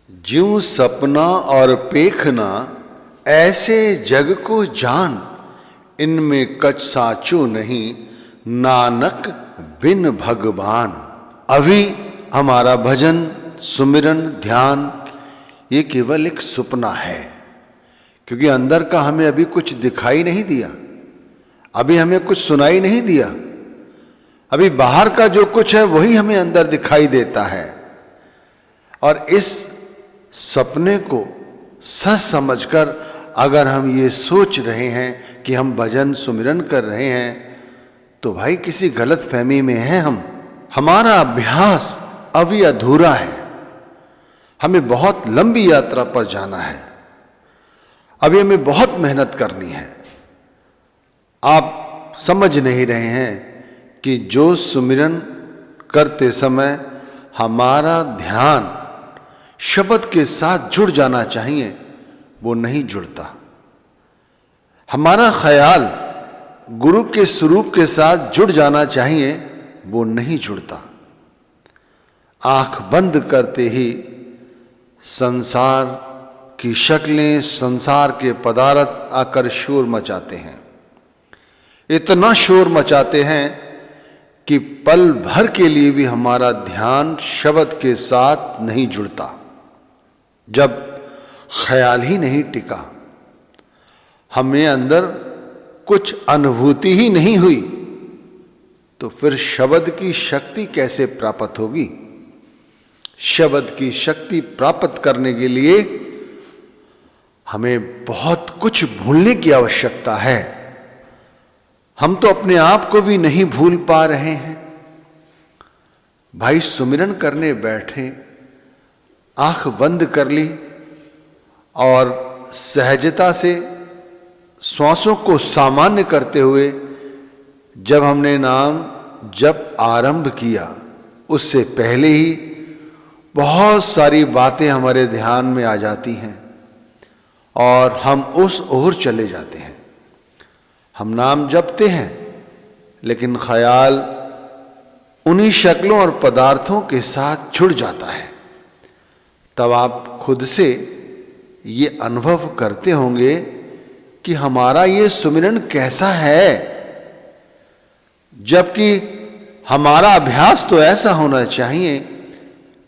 ज्यों सपना और पेखना ऐसे जग को जान, इनमें कछ साचो नहीं नानक बिन भगवान। अभी हमारा भजन सुमिरन ध्यान ये केवल एक सपना है, क्योंकि अंदर का हमें अभी कुछ दिखाई नहीं दिया, अभी हमें कुछ सुनाई नहीं दिया। अभी बाहर का जो कुछ है वही हमें अंदर दिखाई देता है। और इस सपने को सच समझकर अगर हम ये सोच रहे हैं कि हम भजन सुमिरन कर रहे हैं, तो भाई किसी गलत फहमी में हैं हम। हमारा अभ्यास अभी अधूरा है, हमें बहुत लंबी यात्रा पर जाना है, अभी हमें बहुत मेहनत करनी है। आप समझ नहीं रहे हैं कि जो सुमिरन करते समय हमारा ध्यान शब्द के साथ जुड़ जाना चाहिए, वो नहीं जुड़ता। हमारा ख्याल गुरु के स्वरूप के साथ जुड़ जाना चाहिए, वो नहीं जुड़ता। आंख बंद करते ही संसार की शक्लें, संसार के पदार्थ आकर शोर मचाते हैं। इतना शोर मचाते हैं कि पल भर के लिए भी हमारा ध्यान शब्द के साथ नहीं जुड़ता। जब ख्याल ही नहीं टिका, हमें अंदर कुछ अनुभूति ही नहीं हुई, तो फिर शब्द की शक्ति कैसे प्राप्त होगी? शब्द की शक्ति प्राप्त करने के लिए हमें बहुत कुछ भूलने की आवश्यकता है। हम तो अपने आप को भी नहीं भूल पा रहे हैं। भाई सुमिरन करने बैठे, आंख बंद कर ली और सहजता से श्वासों को सामान्य करते हुए जब हमने नाम जप आरंभ किया, उससे पहले ही बहुत सारी बातें हमारे ध्यान में आ जाती हैं और हम उस ओर चले जाते हैं। हम नाम जपते हैं, लेकिन ख्याल उन्हीं शक्लों और पदार्थों के साथ जुड़ जाता है। तब आप खुद से ये अनुभव करते होंगे कि हमारा ये सुमिरन कैसा है, जबकि हमारा अभ्यास तो ऐसा होना चाहिए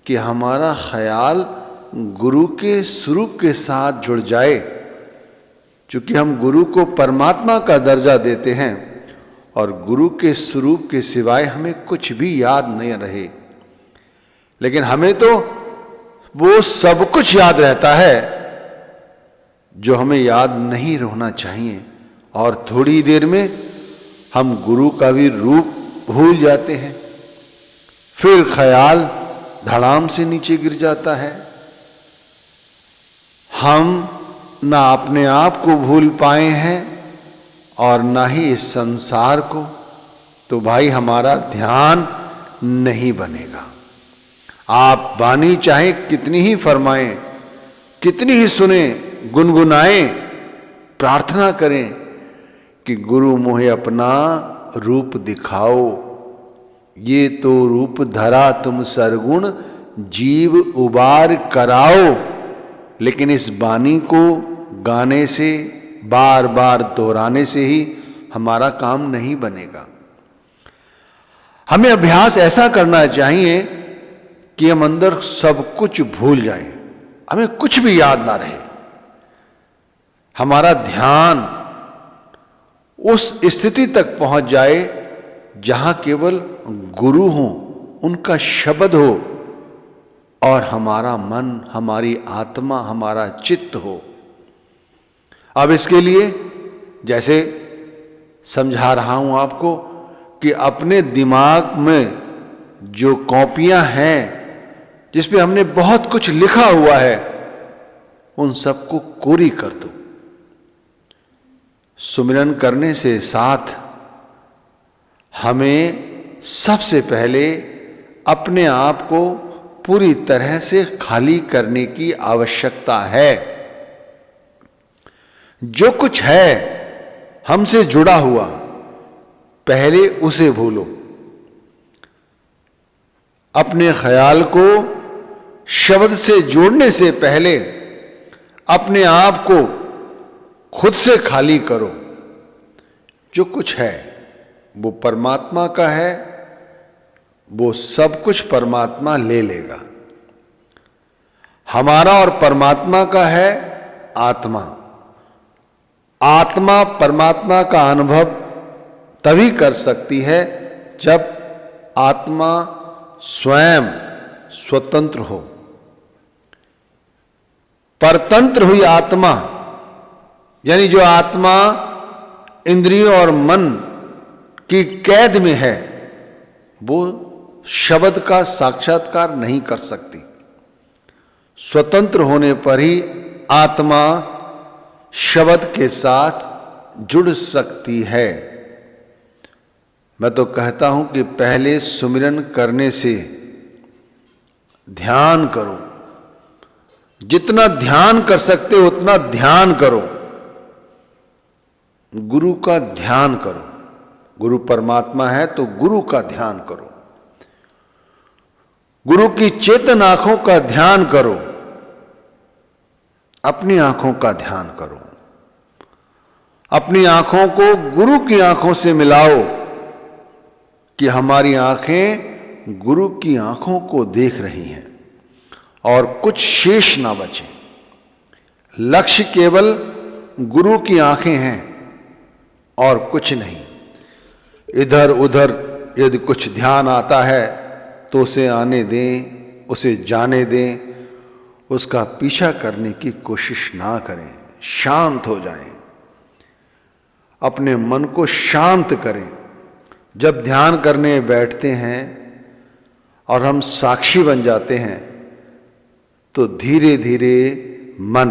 कि हमारा ख्याल गुरु के स्वरूप के साथ जुड़ जाए। क्योंकि हम गुरु को परमात्मा का दर्जा देते हैं और गुरु के स्वरूप के सिवाय हमें कुछ भी याद नहीं रहे। लेकिन हमें तो वो सब कुछ याद रहता है जो हमें याद नहीं रहना चाहिए, और थोड़ी देर में हम गुरु का भी रूप भूल जाते हैं। फिर ख्याल धड़ाम से नीचे गिर जाता है। हम ना अपने आप को भूल पाए हैं और ना ही इस संसार को, तो भाई हमारा ध्यान नहीं बनेगा। आप वाणी चाहे कितनी ही फरमाएं, कितनी ही सुने, गुनगुनाएं, प्रार्थना करें कि गुरु मोहे अपना रूप दिखाओ, ये तो रूप धरा तुम सरगुण जीव उबार कराओ। लेकिन इस वाणी को गाने से, बार बार दोहराने से ही हमारा काम नहीं बनेगा। हमें अभ्यास ऐसा करना चाहिए कि हम अंदर सब कुछ भूल जाएं, हमें कुछ भी याद ना रहे। हमारा ध्यान उस स्थिति तक पहुंच जाए जहां केवल गुरु हो, उनका शब्द हो और हमारा मन, हमारी आत्मा, हमारा चित्त हो। अब इसके लिए जैसे समझा रहा हूं आपको कि अपने दिमाग में जो कॉपियां हैं जिस पे हमने बहुत कुछ लिखा हुआ है, उन सबको कोरी कर दो। सुमिरन करने से साथ हमें सबसे पहले अपने आप को पूरी तरह से खाली करने की आवश्यकता है। जो कुछ है हमसे जुड़ा हुआ, पहले उसे भूलो। अपने ख्याल को शब्द से जोड़ने से पहले अपने आप को खुद से खाली करो। जो कुछ है वो परमात्मा का है, वो सब कुछ परमात्मा ले लेगा। हमारा और परमात्मा का है आत्मा। आत्मा परमात्मा का अनुभव तभी कर सकती है जब आत्मा स्वयं स्वतंत्र हो। परतंत्र हुई आत्मा, यानी जो आत्मा इंद्रियों और मन की कैद में है, वो शब्द का साक्षात्कार नहीं कर सकती। स्वतंत्र होने पर ही आत्मा शब्द के साथ जुड़ सकती है। मैं तो कहता हूं कि पहले सुमिरन करने से ध्यान करो। जितना ध्यान कर सकते हो उतना ध्यान करो। गुरु का ध्यान करो। गुरु परमात्मा है तो गुरु का ध्यान करो। गुरु की चेतन आंखों का ध्यान करो। अपनी आंखों का ध्यान करो। अपनी आंखों को गुरु की आंखों से मिलाओ कि हमारी आंखें गुरु की आंखों को देख रही हैं और कुछ शेष ना बचे। लक्ष्य केवल गुरु की आंखें हैं और कुछ नहीं। इधर उधर यदि कुछ ध्यान आता है तो उसे आने दें, उसे जाने दें। उसका पीछा करने की कोशिश ना करें। शांत हो जाएं। अपने मन को शांत करें। जब ध्यान करने बैठते हैं और हम साक्षी बन जाते हैं तो धीरे धीरे मन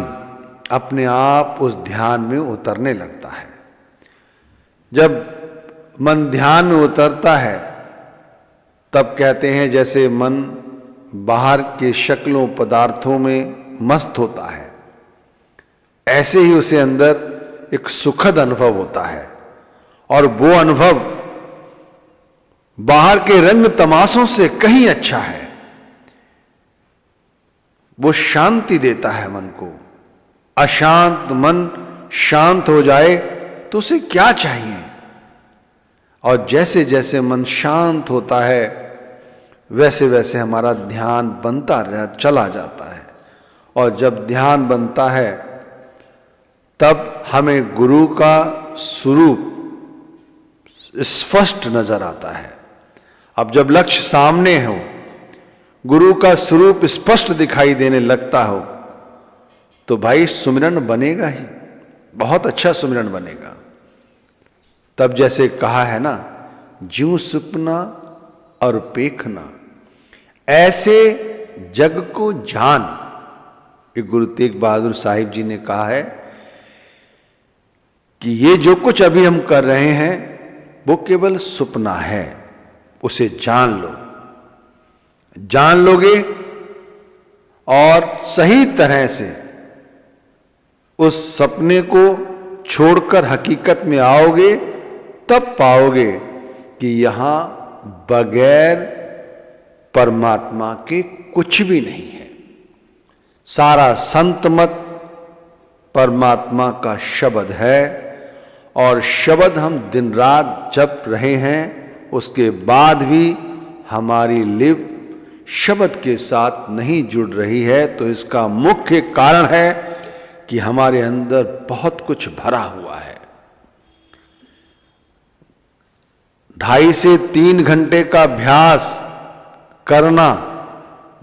अपने आप उस ध्यान में उतरने लगता है। जब मन ध्यान में उतरता है तब कहते हैं जैसे मन बाहर के शक्लों पदार्थों में मस्त होता है, ऐसे ही उसे अंदर एक सुखद अनुभव होता है। और वो अनुभव बाहर के रंग तमाशों से कहीं अच्छा है। वो शांति देता है मन को। अशांत मन शांत हो जाए तो उसे क्या चाहिए। और जैसे जैसे मन शांत होता है वैसे वैसे हमारा ध्यान बनता चला जाता है। और जब ध्यान बनता है तब हमें गुरु का स्वरूप स्पष्ट नजर आता है। अब जब लक्ष्य सामने हो, गुरु का स्वरूप स्पष्ट दिखाई देने लगता हो, तो भाई सुमिरन बनेगा ही। बहुत अच्छा सुमिरन बनेगा। तब जैसे कहा है ना, ज्यों सुपना और पेखना, ऐसे जग को जान। ये गुरु तेग बहादुर साहिब जी ने कहा है कि ये जो कुछ अभी हम कर रहे हैं वो केवल सुपना है। उसे जान लो। जान लोगे और सही तरह से उस सपने को छोड़कर हकीकत में आओगे, तब पाओगे कि यहां बगैर परमात्मा के कुछ भी नहीं है। सारा संत मत परमात्मा का शब्द है और शब्द हम दिन रात जप रहे हैं। उसके बाद भी हमारी लिव शब्द के साथ नहीं जुड़ रही है, तो इसका मुख्य कारण है कि हमारे अंदर बहुत कुछ भरा हुआ है। 2.5 से 3 घंटे का अभ्यास करना,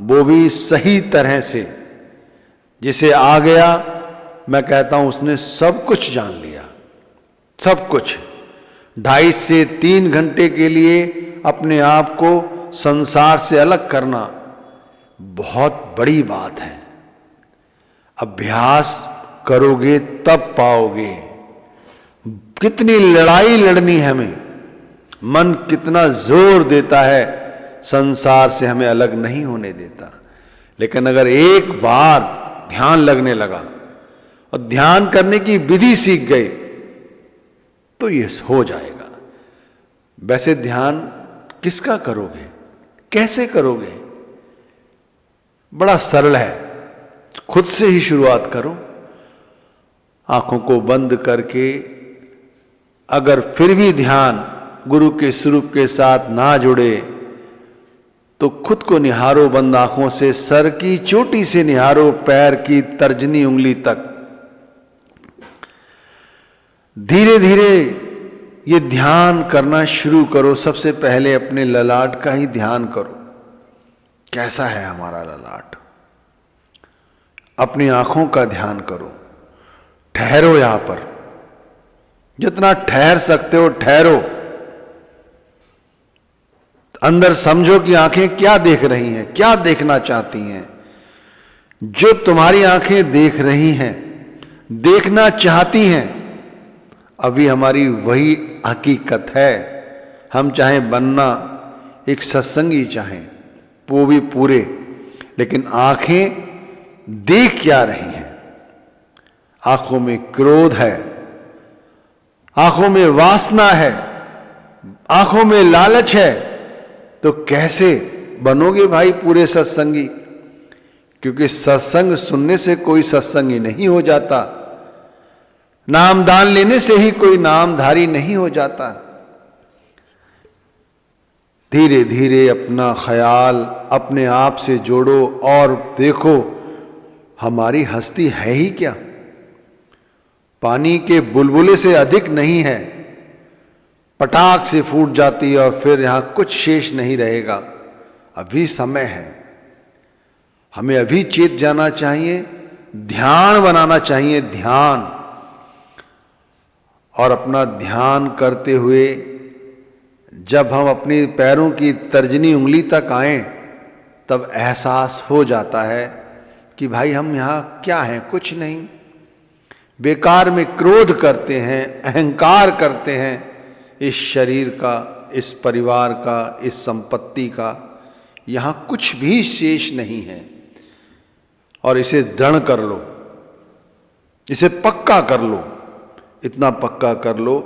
वो भी सही तरह से। जिसे आ गया, मैं कहता हूं उसने सब कुछ जान लिया। सब कुछ। 2.5 से 3 घंटे के लिए अपने आप को संसार से अलग करना बहुत बड़ी बात है। अभ्यास करोगे तब पाओगे। कितनी लड़ाई लड़नी है हमें। मन कितना जोर देता है, संसार से हमें अलग नहीं होने देता। लेकिन अगर एक बार ध्यान लगने लगा और ध्यान करने की विधि सीख गए तो ये हो जाएगा। वैसे ध्यान किसका करोगे, कैसे करोगे? बड़ा सरल है, खुद से ही शुरुआत करो। आंखों को बंद करके अगर फिर भी ध्यान गुरु के स्वरूप के साथ ना जुड़े तो खुद को निहारो बंद आंखों से, सर की चोटी से निहारो पैर की तर्जनी उंगली तक। धीरे धीरे ये ध्यान करना शुरू करो। सबसे पहले अपने ललाट का ही ध्यान करो, कैसा है हमारा ललाट। अपनी आंखों का ध्यान करो, ठहरो यहां पर, जितना ठहर सकते हो ठहरो। अंदर समझो कि आंखें क्या देख रही हैं, क्या देखना चाहती हैं। जो तुम्हारी आंखें देख रही हैं, देखना चाहती हैं, अभी हमारी वही हकीकत है। हम चाहें बनना एक सत्संगी, चाहें वो भी पूरे, लेकिन आंखें देख क्या रही हैं? आंखों में क्रोध है, आंखों में वासना है, आंखों में लालच है। तो कैसे बनोगे भाई पूरे सत्संगी? क्योंकि सत्संग सुनने से कोई सत्संगी नहीं हो जाता, नाम दान लेने से ही कोई नामधारी नहीं हो जाता। धीरे धीरे अपना ख्याल अपने आप से जोड़ो और देखो हमारी हस्ती है ही क्या। पानी के बुलबुले से अधिक नहीं है, पटाख से फूट जाती है और फिर यहां कुछ शेष नहीं रहेगा। अभी समय है, हमें अभी चेत जाना चाहिए, ध्यान बनाना चाहिए, ध्यान। और अपना ध्यान करते हुए जब हम अपनी पैरों की तर्जनी उंगली तक आए तब एहसास हो जाता है कि भाई हम यहाँ क्या हैं, कुछ नहीं। बेकार में क्रोध करते हैं, अहंकार करते हैं इस शरीर का, इस परिवार का, इस संपत्ति का। यहाँ कुछ भी शेष नहीं है। और इसे दृढ़ कर लो, इसे पक्का कर लो, इतना पक्का कर लो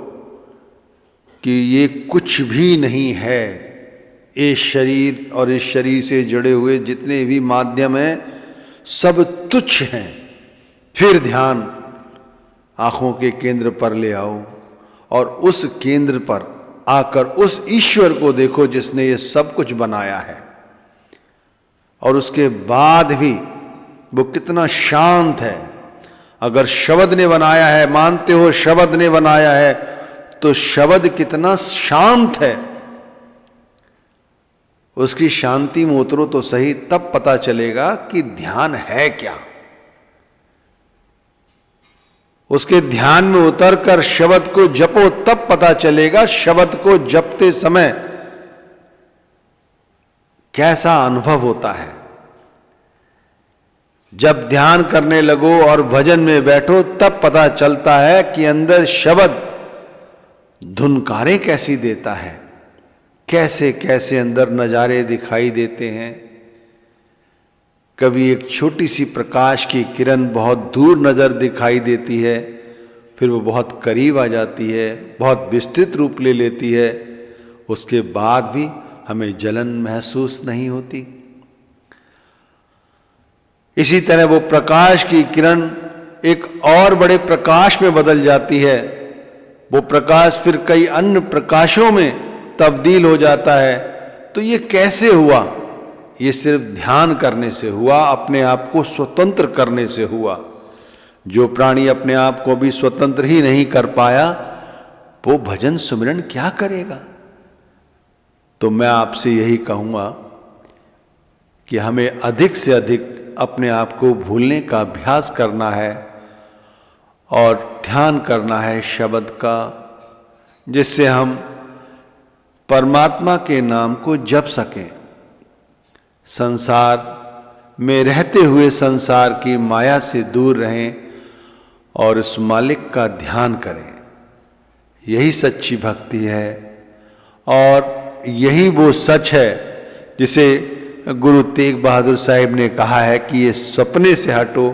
कि ये कुछ भी नहीं है। ये शरीर और इस शरीर से जुड़े हुए जितने भी माध्यम हैं सब तुच्छ हैं। फिर ध्यान आंखों के केंद्र पर ले आओ और उस केंद्र पर आकर उस ईश्वर को देखो जिसने ये सब कुछ बनाया है। और उसके बाद भी वो कितना शांत है। अगर शब्द ने बनाया है, मानते हो शब्द ने बनाया है, तो शब्द कितना शांत है। उसकी शांति में उतरो तो सही, तब पता चलेगा कि ध्यान है क्या। उसके ध्यान में उतरकर शब्द को जपो, तब पता चलेगा शब्द को जपते समय कैसा अनुभव होता है। जब ध्यान करने लगो और भजन में बैठो तब पता चलता है कि अंदर शब्द धुनकारें कैसी देता है, कैसे कैसे अंदर नजारे दिखाई देते हैं। कभी एक छोटी सी प्रकाश की किरण बहुत दूर नजर दिखाई देती है, फिर वो बहुत करीब आ जाती है, बहुत विस्तृत रूप ले लेती है। उसके बाद भी हमें जलन महसूस नहीं होती। इसी तरह वो प्रकाश की किरण एक और बड़े प्रकाश में बदल जाती है। वो प्रकाश फिर कई अन्य प्रकाशों में तब्दील हो जाता है। तो ये कैसे हुआ? ये सिर्फ ध्यान करने से हुआ, अपने आप को स्वतंत्र करने से हुआ। जो प्राणी अपने आप को भी स्वतंत्र ही नहीं कर पाया, वो भजन सुमिरन क्या करेगा? तो मैं आपसे यही कहूँगा कि हमें अधिक से अधिक अपने आप को भूलने का अभ्यास करना है और ध्यान करना है शब्द का, जिससे हम परमात्मा के नाम को जप सकें। संसार में रहते हुए संसार की माया से दूर रहें और उस मालिक का ध्यान करें। यही सच्ची भक्ति है और यही वो सच है जिसे गुरु तेग बहादुर साहिब ने कहा है कि ये सपने से हटो,